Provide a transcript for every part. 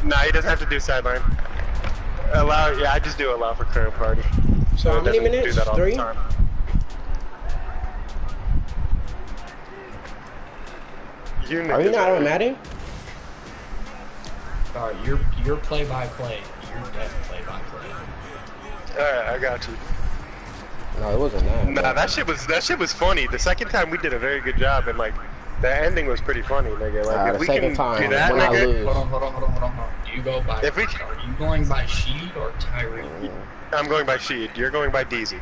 Nah, he doesn't have to do sideline. Allow, yeah, I just do allow for current party. So how it many doesn't minutes? do that all 3? the time. Are you not on Madden? Alright, you're play-by-play. You're definitely play-by-play. Alright, I got you. No, it wasn't that. Nah, that shit was funny. The second time we did a very good job, and like the ending was pretty funny, nigga. Like if we can do that, when I nigga. lose. Hold on. You go by. If we, are you going by Sheed or Tyree? I'm going by Sheed. You're going by DZ.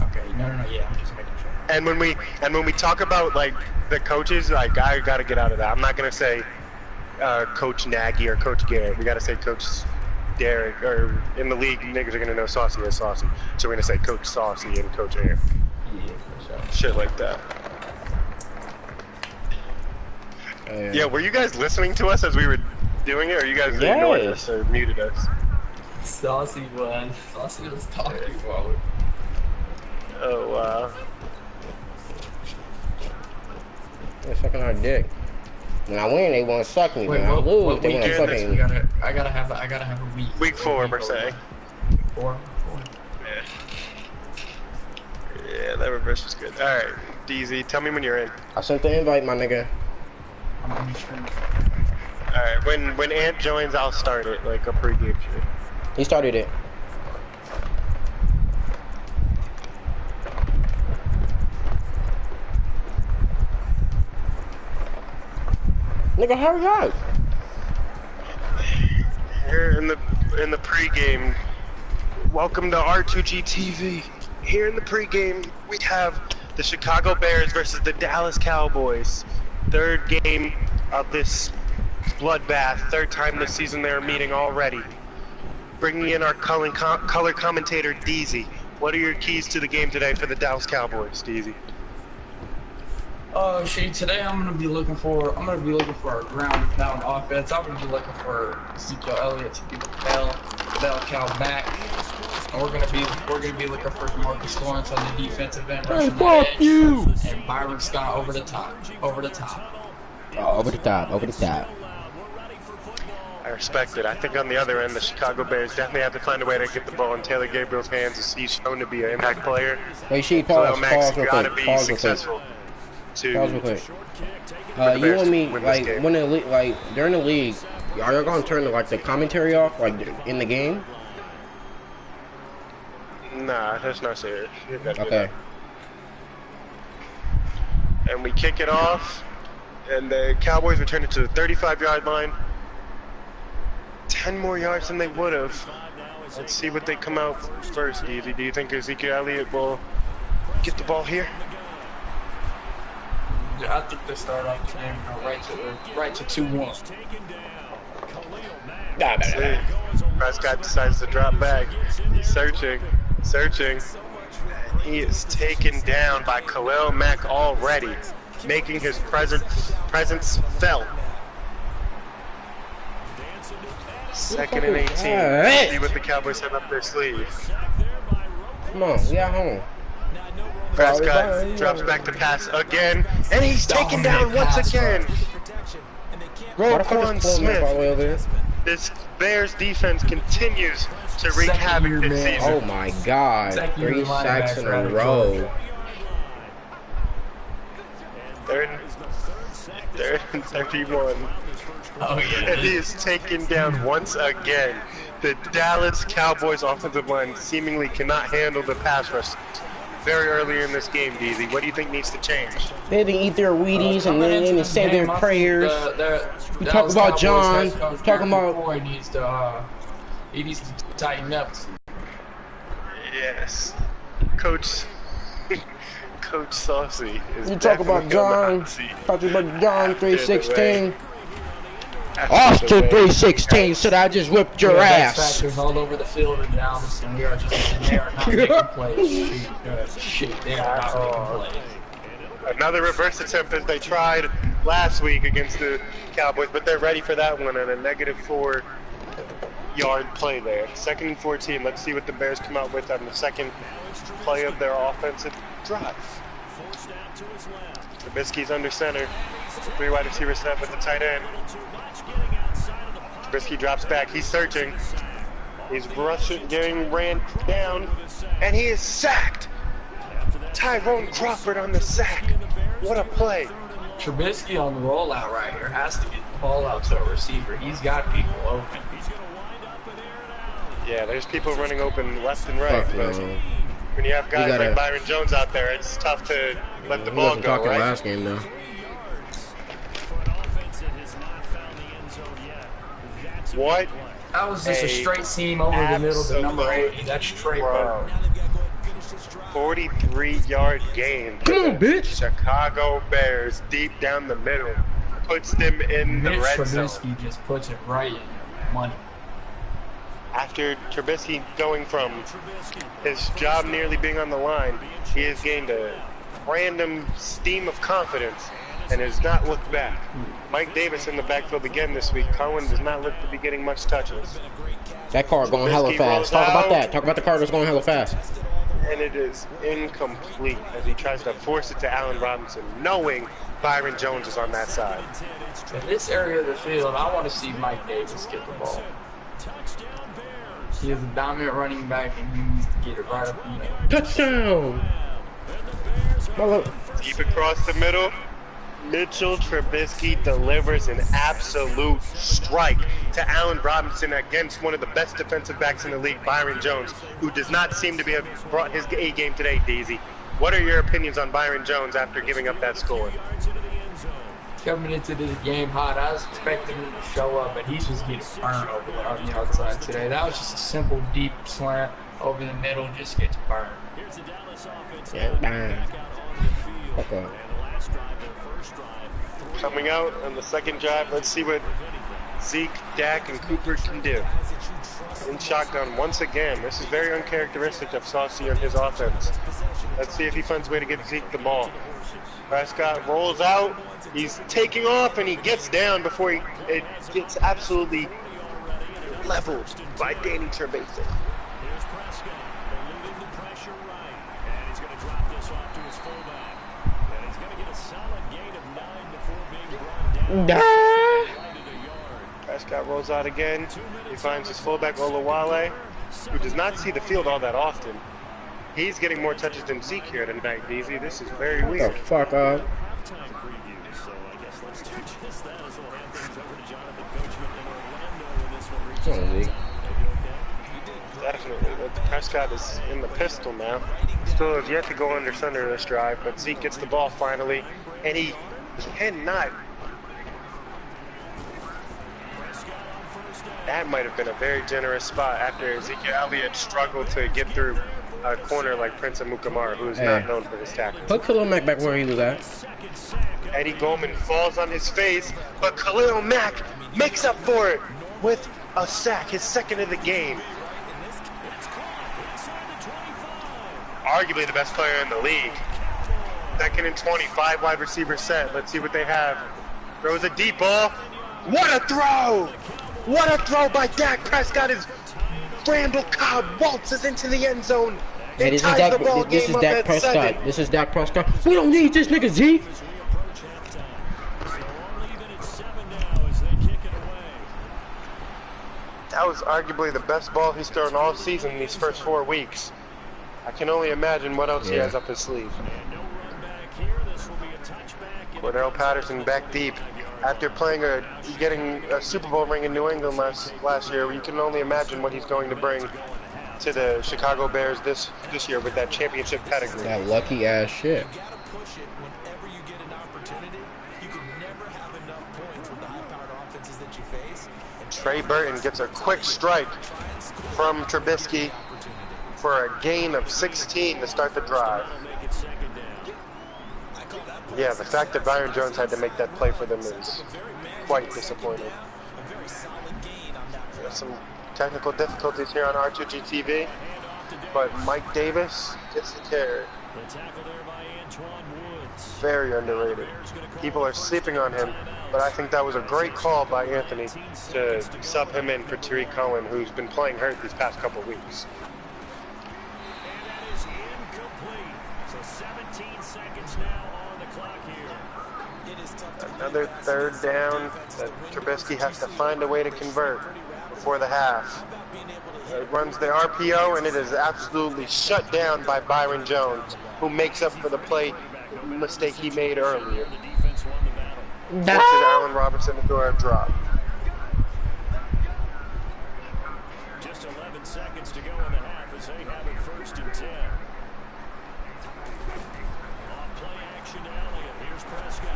Okay, no, yeah, I'm just making sure. And when we talk about like the coaches, like I gotta get out of that. I'm not gonna say Coach Nagy or Coach Garrett. We gotta say Coach Derek, or in the league, niggas are gonna know Saucy as Saucy. So we're gonna say Coach Saucy and Coach Aaron. Yeah, for sure. Shit like that. Yeah, were you guys listening to us as we were doing it, or you guys ignored us or muted us? Saucy was talking about it. Oh wow. They're sucking our dick. When I win, they want to suck me. Wait, when I lose, they want to suck me. I gotta have a week. Week 4, per se. Four. Yeah, that reverse was good. Alright, DZ, tell me when you're in. I sent the invite, my nigga. I'm on the stream. Alright, when Ant joins, I'll start it, like a pregame shit. He started it. Nigga, hurry up! Here in the pregame, welcome to R2G TV. Here in the pregame, we have the Chicago Bears versus the Dallas Cowboys. Third game of this bloodbath. Third time this season they're meeting already. Bringing in our color commentator, DZ. What are your keys to the game today for the Dallas Cowboys, DZ? Oh shit! Today I'm gonna be looking for a ground and pound offense. I'm gonna be looking for Ezekiel Elliott to be the bell cow back, and we're gonna be looking for DeMarcus Lawrence on the defensive end, rushing the edge, and Byron Scott over the top. Oh, over the top. I respect it. I think on the other end, the Chicago Bears definitely have to find a way to get the ball in Taylor Gabriel's hands, as he's shown to be an impact player. Wait, she pause real gotta quick. be successful. Pause real quick. You want me, like, when the like during the league, are you gonna turn like the commentary off, like in the game? Nah, that's not serious. Okay. And we kick it off, and the Cowboys return it to the 35-yard line. 10 more yards than they would have. Let's see what they come out first, DZ. Do you think Ezekiel Elliott will get the ball here? Yeah, I think they start off the game right to 2-1. Prescott decides to drop back. He's searching. He is taken down by Khalil Mack already, making his presence felt. 2nd and 18. Let's see what the Cowboys have up their sleeve. Come on, we got home. Prescott drops back to pass again, and he's taken down once again. Roquan Smith. This Bears defense continues to wreak havoc this season. Oh my God! 3 sacks in a row. They're in 31. Oh yeah. And he is taken down once again. The Dallas Cowboys offensive line seemingly cannot handle the pass rush very early in this game, DZ. What do you think needs to change? They didn't eat their Wheaties and then say their prayers. We talk about John. Talking about. He needs to tighten up. Yes, Coach Saucy is. You talk about John. Talk about John 316. Austin 316 said I just whipped your ass. Factors all over the field in Dallas, and we are just in there not making plays. Shit, they are not making plays. Another reverse attempt as they tried last week against the Cowboys, but they're ready for that one and a -4 yard play there. 2nd and 14. Let's see what the Bears come out with on the second play of their offensive drive. Trubisky's under center. 3 wide receiver set with the tight end. Trubisky drops back. He's searching. He's rushing, getting ran down, and he is sacked. Tyrone Crawford on the sack. What a play. Trubisky on the rollout right here has to get the ball out to a receiver. He's got people open. Yeah, there's people running open left and right. Fuck, When you have guys like Byron Jones out there, it's tough to let the ball go, right? Last game, though. What? That was just a straight seam over the middle to number 80. That's straight, bro. 43-yard gain. Come on, bitch. Chicago Bears deep down the middle puts them in the red zone. Trubisky just puts it right in money. After Trubisky going from his job nearly being on the line, he has gained a random steam of confidence and has not looked back. Mike Davis in the backfield again this week. Cohen does not look to be getting much touches. That car going hella fast. Talk about that. Talk about the car that's going hella fast. And it is incomplete as he tries to force it to Allen Robinson, knowing Byron Jones is on that side. In this area of the field, I want to see Mike Davis get the ball. He is a dominant running back, and he needs to get it right up in there. Touchdown! Deep across the middle. Mitchell Trubisky delivers an absolute strike to Allen Robinson against one of the best defensive backs in the league, Byron Jones, who does not seem to be brought his A game today, Daisy. What are your opinions on Byron Jones after giving up that score? Coming into this game hot, I was expecting him to show up, and he's just getting burned over there on the outside today. That was just a simple, deep slant over the middle, just gets burned. Yeah, okay. Coming out on the second drive, let's see what Zeke, Dak, and Cooper can do. In shotgun once again. This is very uncharacteristic of Saucy on his offense. Let's see if he finds a way to get Zeke the ball. Prescott rolls out. He's taking off, and he gets down before it gets absolutely leveled by Danny Trevathan. Prescott rolls out again. He finds his fullback Olawale, who does not see the field all that often. He's getting more touches than Zeke here tonight, DZ. This is very weird. The fuck up. Definitely, but Prescott is in the pistol now. Still has yet to go under center this drive, but Zeke gets the ball finally, and he cannot. That might have been a very generous spot after Ezekiel Elliott struggled to get through a corner like Prince Amukamara, who is not known for his tackles. Put Khalil Mack back where he was at. Eddie Goldman falls on his face, but Khalil Mack makes up for it with a sack, his second of the game. Arguably the best player in the league. Second and 25, wide receiver set. Let's see what they have. Throws a deep ball. What a throw! What a throw by Dak Prescott as Randall Cobb waltzes into the end zone. Hey, this is Dak Prescott. This is Dak Prescott. We don't need this nigga, Z. That was arguably the best ball he's thrown all season in these first 4 weeks. I can only imagine what else he has up his sleeve. Cordell Patterson back deep. After getting a Super Bowl ring in New England last year, you can only imagine what he's going to bring to the Chicago Bears this year with that championship pedigree. That lucky ass shit. Trey Burton gets a quick strike from Trubisky for a gain of 16 to start the drive. Yeah, the fact that Byron Jones had to make that play for them is quite disappointing. There's some technical difficulties here on R2G TV, but Mike Davis gets the carry. Very underrated. People are sleeping on him, but I think that was a great call by Anthony to sub him in for Tariq Cohen, who's been playing hurt these past couple weeks. Another third down that Trubisky has to find a way to convert before the half. It runs the RPO, and it is absolutely shut down by Byron Jones, who makes up for the play mistake he made earlier. Forces Allen Robinson to throw a drop. Just 11 seconds to go in the half as they have it 1st and 10. Off play action to Elliott. Here's Prescott.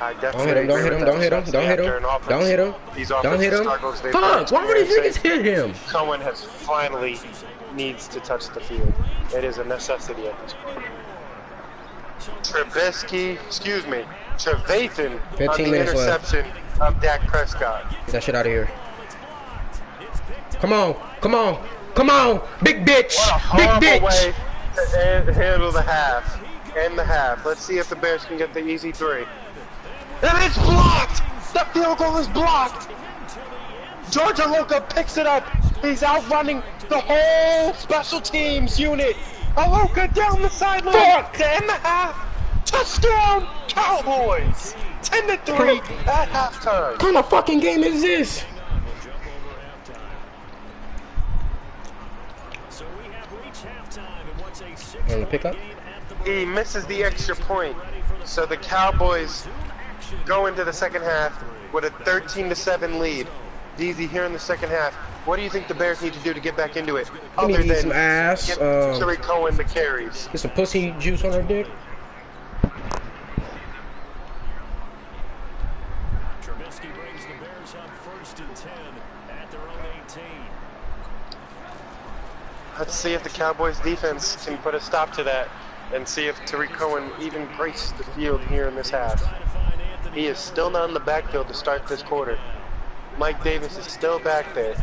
I Don't hit him, don't hit him, don't hit him, don't hit him, don't hit him, don't hit him. Fuck, why would these niggas hit him? Cohen has finally needs to touch the field. It is a necessity at this point. Trevathan on the interception of Dak Prescott. Get that shit out of here. Come on, come on, come on, big bitch, big bitch. Way to handle the half, end the half. Let's see if the Bears can get the easy 3. And it's blocked! The field goal is blocked! George Aloka picks it up. He's outrunning the whole special teams unit. Aloka down the sideline to end the half. Touchdown, Cowboys! 10-3 at halftime. What kind of fucking game is this? On the pickup? He misses the extra point. So the Cowboys go into the second half with a 13-7 lead. DZ here in the second half. What do you think the Bears need to do to get back into it? Other than some ass, get Tariq Cohen the carries. Get some pussy juice on her dick. Trubisky brings the Bears up 1st and 10 at their own 18. Let's see if the Cowboys defense can put a stop to that and see if Tariq Cohen even graced the field here in this half. He is still not in the backfield to start this quarter. Mike Davis is still back there.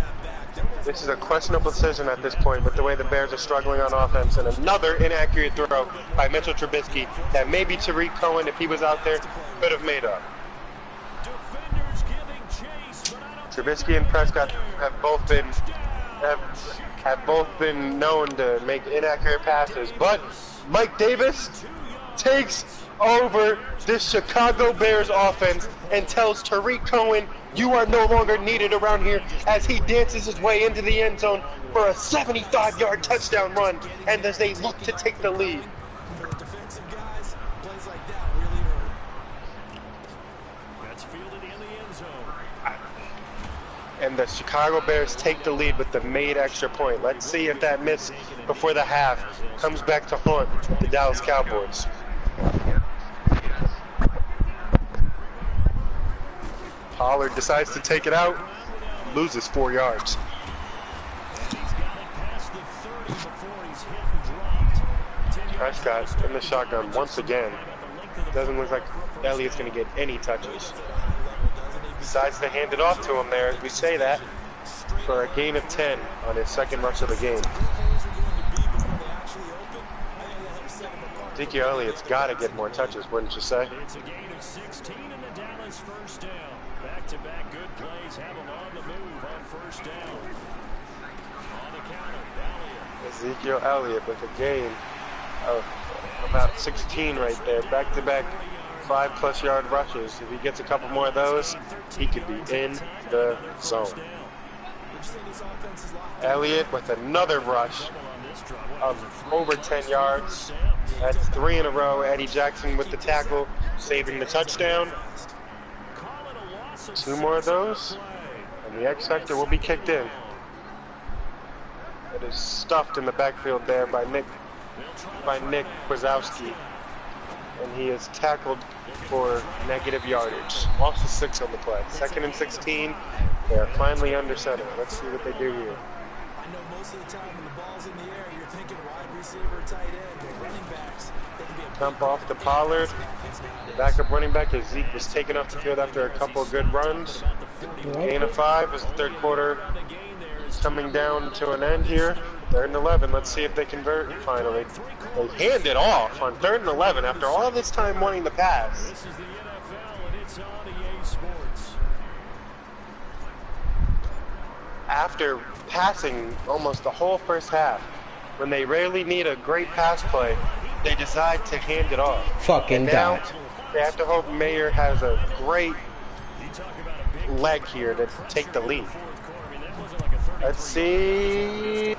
This is a questionable decision at this point, but the way the Bears are struggling on offense, and another inaccurate throw by Mitchell Trubisky that maybe Tariq Cohen, if he was out there, could have made up. Trubisky and Prescott have both been known to make inaccurate passes, but Mike Davis takes over this Chicago Bears offense and tells Tariq Cohen, you are no longer needed around here, as he dances his way into the end zone for a 75-yard touchdown run, and as they look to take the lead. And the Chicago Bears take the lead with the made extra point. Let's see if that miss before the half comes back to haunt the Dallas Cowboys. Pollard decides to take it out, loses 4 yards. Prescott in the shotgun once again. Doesn't look like Elliott's going to get any touches. Decides to hand it off to him there as we say that for a gain of 10 on his second rush of the game. Ezekiel Elliott's got to get more touches, wouldn't you say? It's a gain of 16 in the Dallas 1st down. Back-to-back good plays have him on the move on 1st down. On the counter, Ezekiel Elliott with a gain of about 16 right there. Back-to-back 5+ yard rushes. If he gets a couple more of those, he could be in the zone. Elliott with another rush of over 10 yards. That's 3 in a row. Eddie Jackson with the tackle, saving the touchdown. 2 more of those, and the X Factor will be kicked in. It is stuffed in the backfield there by Nick Kwasowski, and he is tackled for negative yardage. Lost 6 on the play. 2nd and 16. They are finally under center. Let's see what they do here. I know most of the time when the ball's in the air, you're thinking wide receiver, tight end, or running backs. Dump off to Pollard. The backup running back as Zeke was taken off the field after a couple of good runs. Gain of 5 as the third quarter coming down to an end here. 3rd and 11. Let's see if they convert finally. They hand it off on 3rd and 11 after all this time wanting the pass. This is the NFL, and it's on EA Sports. After passing almost the whole first half, when they rarely need a great pass play, they decide to hand it off. Fucking now, God. They have to hope Mayer has a great leg here to take the lead. Let's see.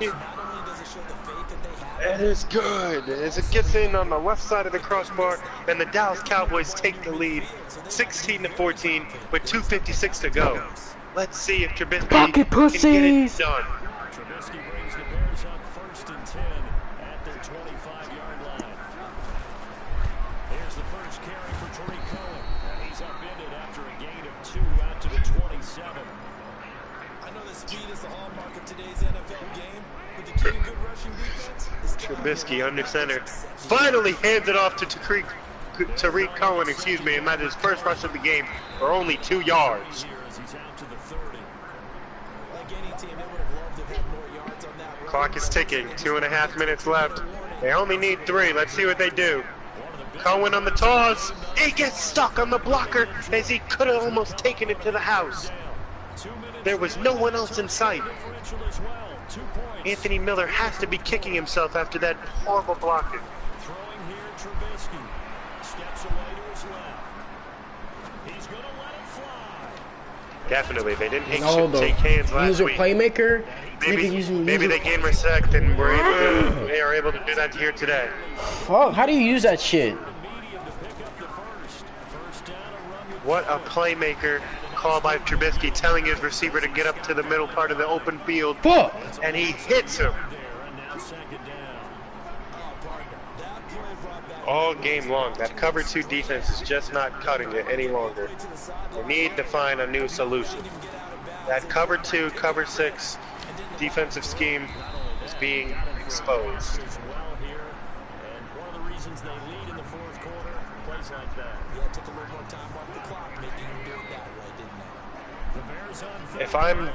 It is good as it gets in on the left side of the crossbar, and the Dallas Cowboys take the lead 16-14 with 2:56 to go. Let's see if Trubisky can get it done. Trubisky brings the Bears up 1st and 10 at their 25-yard line. Here's the first carry for Tariq Cohen. And he's upended after a gain of 2 out to the 27. I know the speed is the hallmark of today's NFL game, but the key to good rushing defense is Trubisky under center. Finally hands it off to Tariq Cohen, and that is his first rush of the game for only 2 yards. He's out to the 30. like any team. They would have loved to have had more yards on that run. Clock is ticking, 2.5 minutes left. They only need 3. Let's see what they do. Cohen on the toss. He gets stuck on the blocker as he could have almost taken it to the house. There was no one else in sight. Anthony Miller has to be kicking himself after that horrible blocking. Throwing here, Trubisky. Steps away to his left. He's going to let it fly. Definitely, they didn't take hands last he's a week. playmaker. Maybe they gained respect and they are able to do that here today. Fuck, how do you use that shit? What a playmaker. Call by Trubisky telling his receiver to get up to the middle part of the open field. Fuck! And he hits him. All game long, that cover 2 defense is just not cutting it any longer. They need to find a new solution. That cover 2, cover 6 defensive scheme is being exposed. If I'm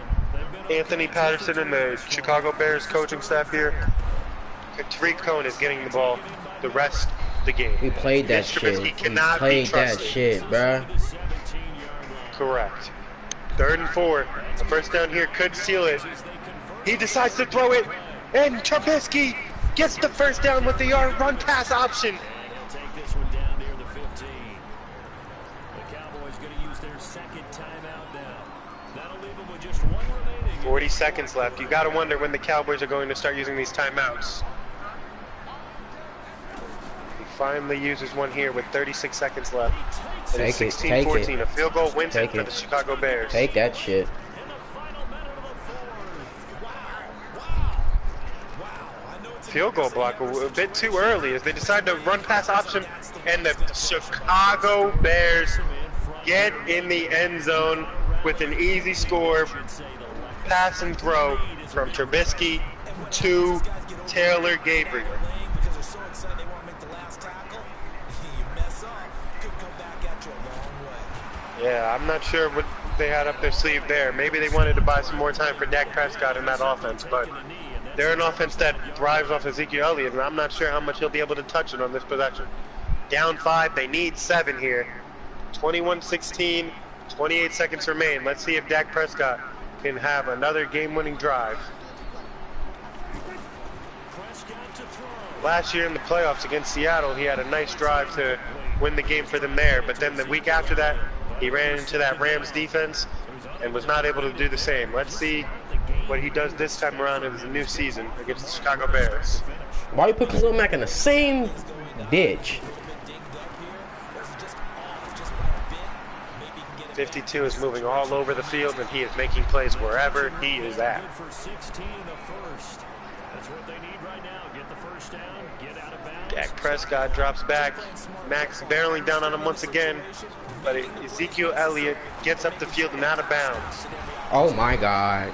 Anthony Patterson and the Chicago Bears coaching staff here, Tariq Cohen is getting the ball the rest of the game. He played that shit. He played that shit, bruh. Correct. 3rd and 4. The first down here could seal it. He decides to throw it, and Trubisky gets the first down with the run pass option. And he'll take this one down near the 15. The Cowboys going to use their second timeout now. That'll leave them with just 1 remaining. 40 seconds left. You got to wonder when the Cowboys are going to start using these timeouts. He finally uses one here with 36 seconds left. Take it, 16-14. A field goal wins it for the Chicago Bears. Take that shit. Field goal block a bit too early as they decide to run pass option, and the Chicago Bears get in the end zone with an easy score, pass and throw from Trubisky to Taylor Gabriel. Yeah, I'm not sure what they had up their sleeve there. Maybe they wanted to buy some more time for Dak Prescott in that offense, but they're an offense that thrives off Ezekiel Elliott, and I'm not sure how much he'll be able to touch it on this possession. Down 5, they need 7 here. 21-16, 28 seconds remain. Let's see if Dak Prescott can have another game-winning drive. Last year in the playoffs against Seattle, he had a nice drive to win the game for them there, but then the week after that, he ran into that Rams defense and was not able to do the same. Let's see what he does this time around in the new season against the Chicago Bears. Why you put Khalil Mack in the same ditch? 52 is moving all over the field, and he is making plays wherever he is at. Dak Prescott drops back. Max barreling down on him once again, but Ezekiel Elliott gets up the field and out of bounds. Oh my God.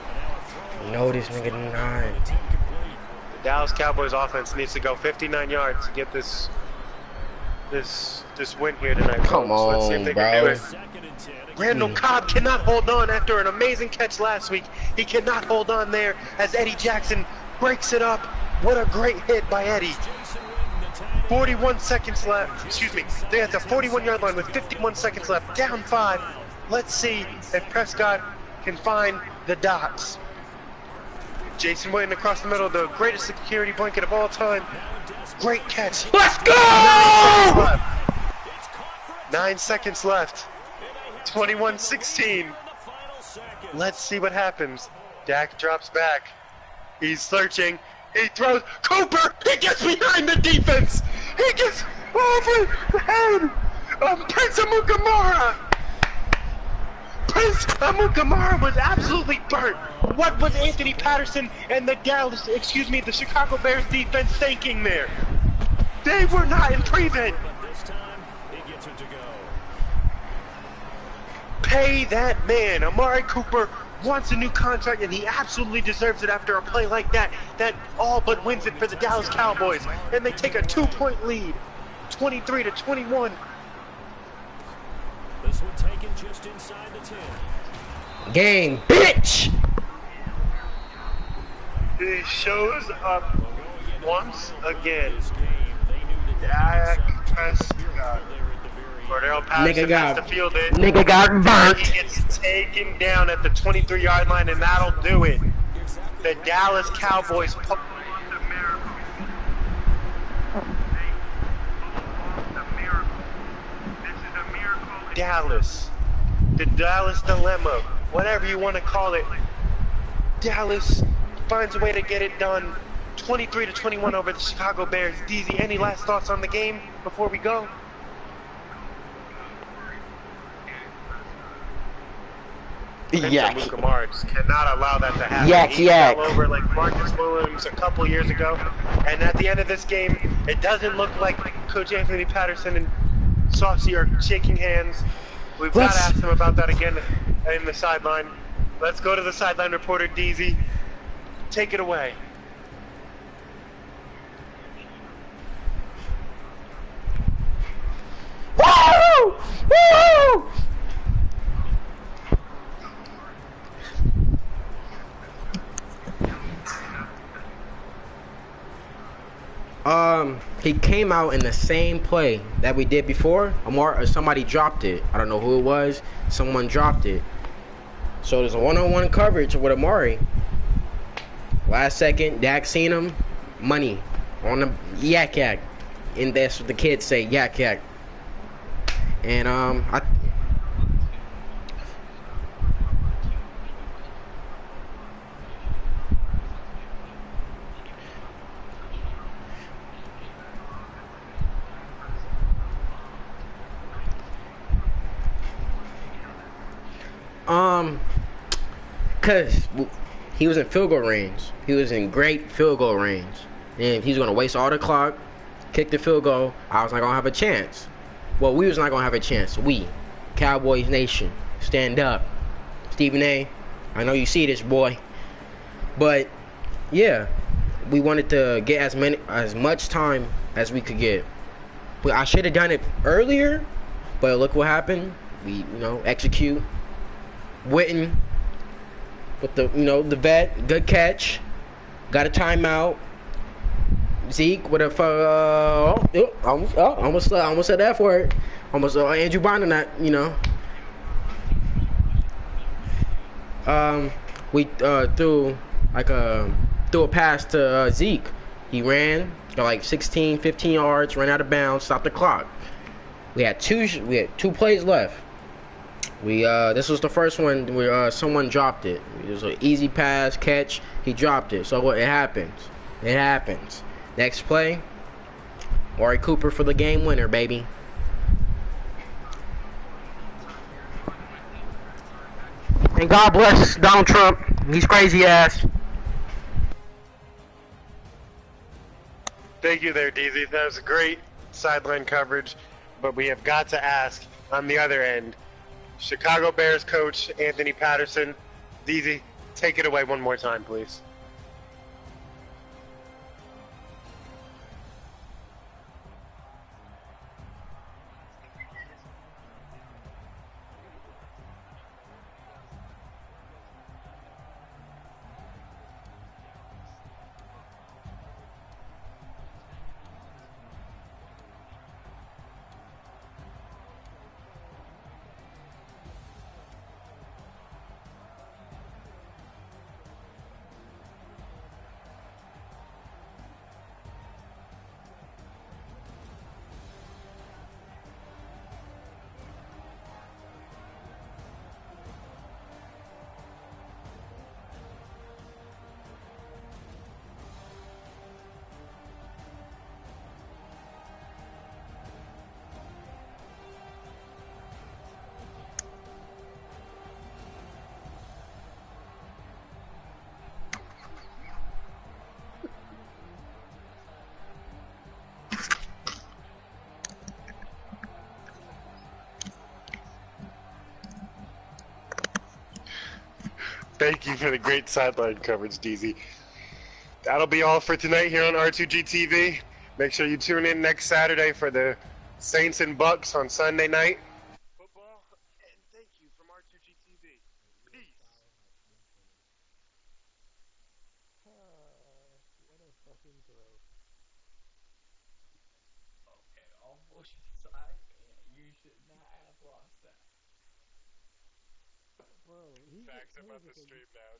No, this nigga not. The Dallas Cowboys offense needs to go 59 yards to get this win here tonight. Come on, let's see if they bro. can do it. Randall Cobb cannot hold on after an amazing catch last week. He cannot hold on there as Eddie Jackson breaks it up. What a great hit by Eddie. 41 seconds left. Excuse me. They're at the 41-yard line with 51 seconds left. Down 5. Let's see if Prescott can find the dots. Jason Witten across the middle, the greatest security blanket of all time. Great catch. Let's go! 9 seconds left. 21-16. Let's see what happens. Dak drops back. He's searching. He throws. Cooper! He gets behind the defense! He gets over the head of Prince Amukamara! Prince Amukamara was absolutely burnt. What was Anthony Patterson and the the Chicago Bears defense thinking there? They were not in prevent. Pay that man. Amari Cooper wants a new contract, and he absolutely deserves it after a play like that. That all but wins it for the Dallas Cowboys, and they take a 2-point lead, 23-21. This one taken just inside the 10. Game, bitch! He shows up once again. Dak Prescott. Cordell Patterson has to field it. Nigga got burnt. He gets taken down at the 23-yard line, and that'll do it. The Dallas Cowboys pull off the miracle. This is a miracle. Dallas. The Dallas dilemma. Whatever you want to call it. Dallas finds a way to get it done. 23-21 over the Chicago Bears. DZ, any last thoughts on the game before we go? Yak. Kamara just cannot allow that to happen. Yak, he yak. fell over like Marcus Williams a couple years ago. And at the end of this game, it doesn't look like Coach Anthony Patterson and Saucy are shaking hands. We've got to ask him about that again in the sideline. Let's go to the sideline reporter, DZ. Take it away. Woo! Woo! He came out in the same play that we did before. Somebody dropped it. I don't know who it was. Someone dropped it. So there's a one-on-one coverage with Amari. Last second, Dak seen him. Money on the yak. And that's what the kids say, yak. And cause he was in field goal range. He was in great field goal range. And if he's gonna waste all the clock, kick the field goal, I was not gonna have a chance. Well, we was not gonna have a chance. We, Cowboys Nation, stand up. Stephen A, I know you see this, boy. But yeah, we wanted to get as much time as we could get. But I should have done it earlier. But look what happened. We, execute. Witten with the vet, good catch. Got a timeout. Zeke with a almost said that for it. Almost Andrew Bynum that we threw a pass to Zeke. He ran, got like 16, 15 yards, ran out of bounds, stopped the clock. We had two plays left. This was the first one where someone dropped it. It was an easy pass, catch. He dropped it. So it happens. It happens. Next play, Amari Cooper for the game winner, baby. And God bless Donald Trump. He's crazy ass. Thank you there, DZ. That was great sideline coverage. But we have got to ask on the other end, Chicago Bears coach Anthony Patterson. DZ, take it away one more time, please. Thank you for the great sideline coverage, DZ. That'll be all for tonight here on R2G TV. Make sure you tune in next Saturday for the Saints and Bucks on Sunday night. Football, and thank you from R2G TV. Peace. Okay, all bullshit aside, you should not have lost that. Facts about the stream now.